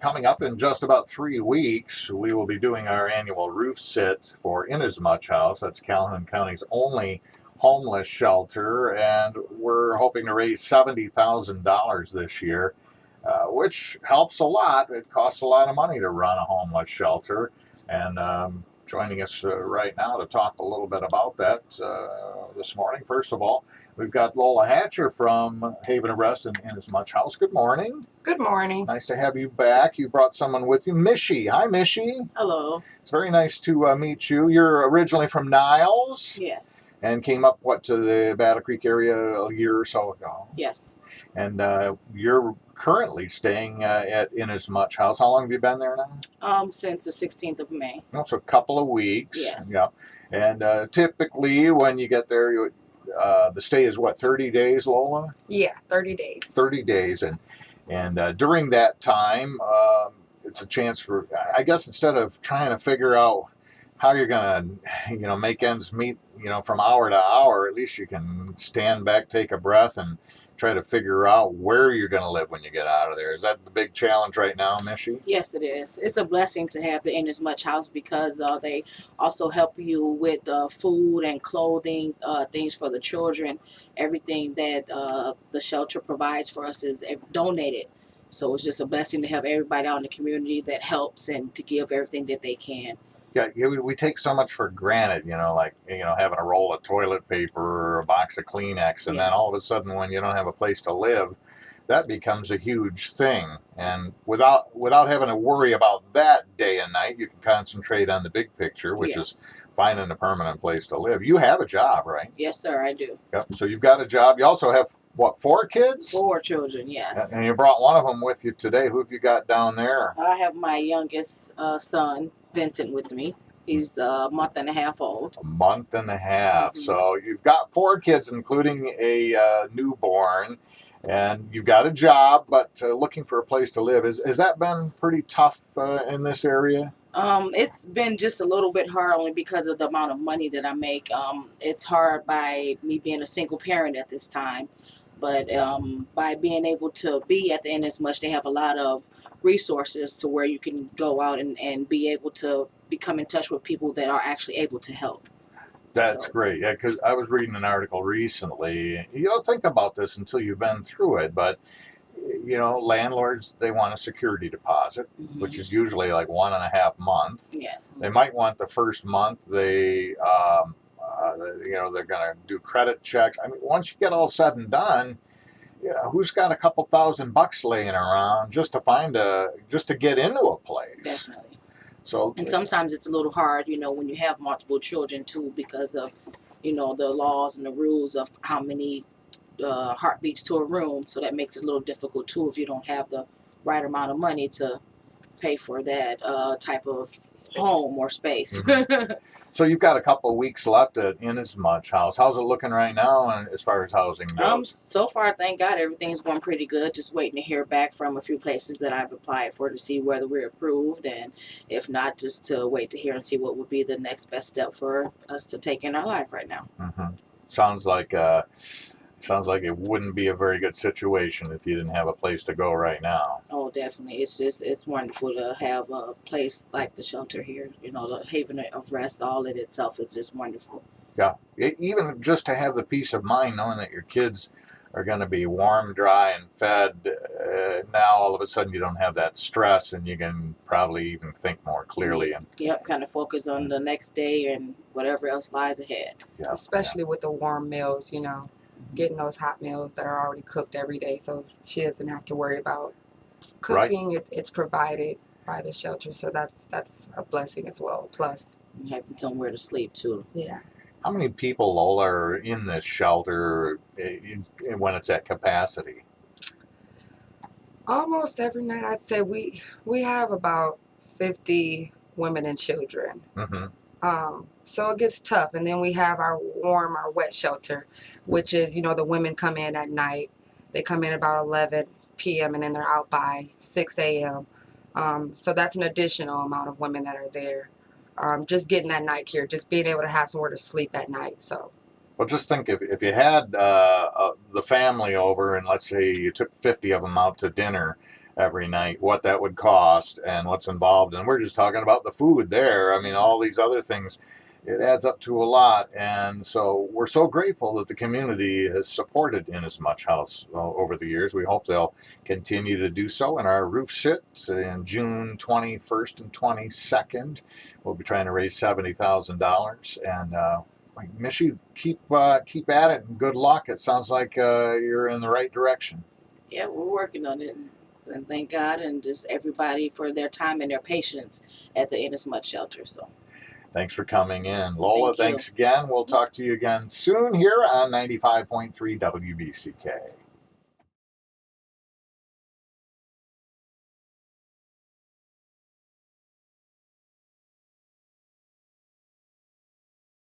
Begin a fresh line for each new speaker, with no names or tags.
Coming up in just about 3 weeks, we will be doing our annual roof sit for Inasmuch House. That's Calhoun County's only homeless shelter, and we're hoping to raise $70,000 this year, which helps a lot. It costs a lot of money to run a homeless shelter, and joining us right now to talk a little bit about that this morning. First of all, we've got Lola Hatcher from Haven of Rest in Inasmuch House. Good morning.
Good morning.
Nice to have you back. You brought someone with you, Mishy. Hi, Mishy.
Hello.
It's very nice to meet you. You're originally from Niles?
Yes.
And came up, to the Battle Creek area a year or so ago?
Yes.
And you're currently staying at Inasmuch House. How long have you been there now?
Since the 16th of May.
Oh, so a couple of weeks.
Yes.
Yeah. And typically when you get there, the stay is what, 30 days, Lola?
Yeah, 30 days.
30 days. And during that time, it's a chance for, I guess, instead of trying to figure out how you're going to, make ends meet, from hour to hour, at least you can stand back, take a breath, and try to figure out where you're going to live when you get out of there. Is that the big challenge right now, Mishy?
Yes, it is. It's a blessing to have the Inasmuch House because they also help you with food and clothing, things for the children. Everything that the shelter provides for us is donated. So it's just a blessing to have everybody out in the community that helps and to give everything that they can.
Yeah, we take so much for granted, like having a roll of toilet paper or a box of Kleenex, and then all of a sudden when you don't have a place to live, that becomes a huge thing. And without having to worry about that day and night, you can concentrate on the big picture, which is finding a permanent place to live. You have a job, right?
Yes, sir, I do.
Yep. So you've got a job. You also have, 4 kids?
4 children, yes.
And you brought one of them with you today. Who have you got down there?
I have my youngest son, Vincent, with me. He's a month and a half old.
A month and a half. Mm-hmm. So you've got 4 kids, including a newborn, and you've got a job, but looking for a place to live. Has that been pretty tough in this area?
It's been just a little bit hard only because of the amount of money that I make. It's hard by me being a single parent at this time. But by being able to be at the Inasmuch, they have a lot of resources to where you can go out and be able to become in touch with people that are actually able to help.
That's great. Yeah, because I was reading an article recently. You don't think about this until you've been through it, but landlords, they want a security deposit, which is usually like 1.5 months.
Yes.
They might want the first month. They're going to do credit checks. I mean, once you get all said and done, who's got a couple $1,000 laying around just to get into a place?
Definitely.
So,
and sometimes it's a little hard, when you have multiple children too, because of, the laws and the rules of how many heartbeats to a room. So that makes it a little difficult too if you don't have the right amount of money to pay for that type of home or space.
Mm-hmm. So you've got a couple of weeks left at Inasmuch House. How's it looking right now and as far as housing goes?
So far, thank God, everything's going pretty good. Just waiting to hear back from a few places that I've applied for to see whether we're approved, and if not, just to wait to hear and see what would be the next best step for us to take in our life right now.
Mm-hmm. Sounds like it wouldn't be a very good situation if you didn't have a place to go right now.
Oh, definitely. It's wonderful to have a place like the shelter here. The Haven of Rest, all in itself is just wonderful.
Yeah. Even just to have the peace of mind knowing that your kids are going to be warm, dry, and fed. Now, all of a sudden, you don't have that stress, and you can probably even think more clearly.
Yep, kind of focus on the next day and whatever else lies ahead.
Yeah,
especially with the warm meals, getting those hot meals that are already cooked every day, so she doesn't have to worry about cooking. Right. It's provided by the shelter, so that's a blessing as well. Plus,
having somewhere to sleep too.
Yeah.
How many people, Lola, are in this shelter when it's at capacity?
Almost every night, I'd say we have about 50 women and children. Mm-hmm. So it gets tough, and then we have our wet shelter, which is, the women come in at night. They come in about 11 p.m. and then they're out by 6 a.m. So that's an additional amount of women that are there. Just getting that night care, just being able to have somewhere to sleep at night. So.
Well, just think if you had the family over and let's say you took 50 of them out to dinner, every night, what that would cost and what's involved. And we're just talking about the food there. I mean, all these other things, it adds up to a lot. And so we're so grateful that the community has supported Inasmuch House over the years. We hope they'll continue to do so. In our roof sit in June 21st and 22nd, we'll be trying to raise $70,000. And miss you, keep at it, and good luck. It sounds like you're in the right direction.
Yeah, we're working on it. And thank God and just everybody for their time and their patience at the Inasmuch shelter. So
Thanks for coming in. Lola,
Thank you.
thanks again. We'll talk to you again soon here on 95.3 WBCK.